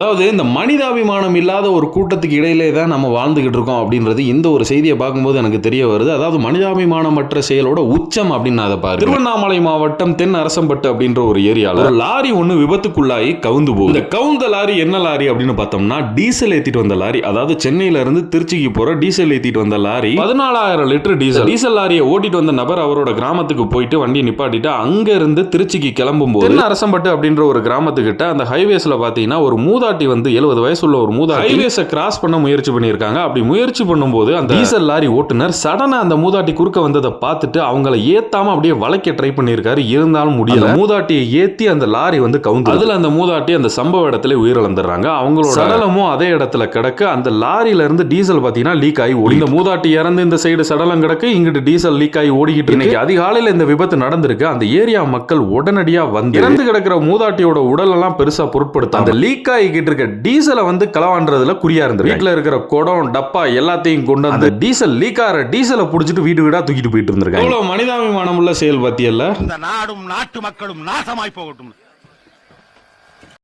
அதாவது இந்த மனிதாபிமானம் இல்லாத ஒரு கூட்டத்துக்கு இடையிலே தான் நம்ம வாழ்ந்துகிட்டு இருக்கோம் அப்படின்றது இந்த ஒரு செய்தியை பார்க்கும்போது எனக்கு தெரிய வருது. அதாவது மனிதாபிமானமற்ற செயலோட உச்சம் அப்படின்னு அதை பாரு. திருவண்ணாமலை மாவட்டம் தென் அரசம்பட்டு அப்படின்ற ஒரு ஏரியால ஒரு லாரி ஒன்று விபத்துக்குள்ளாகி கவுந்து போகுது. இந்த கவுந்த லாரி என்ன லாரி அப்படின்னு பார்த்தோம்னா டீசல் ஏத்திட்டு வந்த லாரி. அதாவது சென்னையில இருந்து திருச்சிக்கு போற டீசல் ஏத்திட்டு வந்த லாரி 14,000 லிட்டர் டீசல் லாரியை ஓட்டிட்டு வந்த நபர் அவரோட கிராமத்துக்கு போயிட்டு வண்டியை நிப்பாட்டிட்டு அங்க இருந்து திருச்சிக்கு கிளம்பும் போது தென் அரசம்பட்டு அப்படின்ற ஒரு கிராமத்துக்கிட்ட அந்த ஹைவேஸ்ல பாத்தீங்கன்னா ஒரு மூதாட்டி வந்து 70 வயசுள்ள ஒரு மூதாட்டி ஹைவேஸை கிராஸ் பண்ண முயற்சி பண்ணியிருக்காங்க. அப்படி முயற்சி பண்ணும்போது அந்த டீசல் லாரி ஓட்டுநர் சடனா அந்த மூதாட்டி குறுக்க வந்ததை பார்த்துட்டு அவங்களை ஏத்தாம அப்படியே வளைக்க ட்ரை பண்ணியிருக்காரு. இருந்தாலும் முடியல. மூதாட்டியை ஏத்தி அந்த லாரி வந்து கவுந்து அதுல அந்த மூதாட்டி அந்த சம்பவ இடத்துல உயிரிழந்துடுறாங்க. அவங்களோட சடலமும் அதே இடத்துல கிடக்க அந்த லாரியில இருந்து டீசல் பாத்தீங்கன்னா லீக் ஆகி ஓடி இந்த மூதாட்டி இறந்து இந்த சைடு சடலம் கிடக்கு, இங்கிட்டு டீசல் லீக் ஆகி ஓடிக்கிட்டு இருக்கு. அதிகாலையில் இந்த விபத்து நடந்திருக்கு. அந்த ஏரியா மக்கள் உடனடியா வந்து இறந்து கிடக்கிற மூதாட்டியோட உடல் எல்லாம் பெருசா பொருட்படுத்த அந்த லீக் ஆகி இருக்க டீசலை வந்து களவான்றதுல குறியா இருந்து வீட்டுல இருக்கிற குடம் டப்பா எல்லாத்தையும் கொண்டு அந்த டீசல் லீக் ஆகிற டீசலை புடிச்சிட்டு வீடு வீடா தூக்கிட்டு போயிட்டு இருந்திருக்காங்க. மனிதாபிமானம் உள்ள செயல் பத்தியல்ல. இந்த நாடும் நாட்டு மக்களும் நாசமாய் போகட்டும்.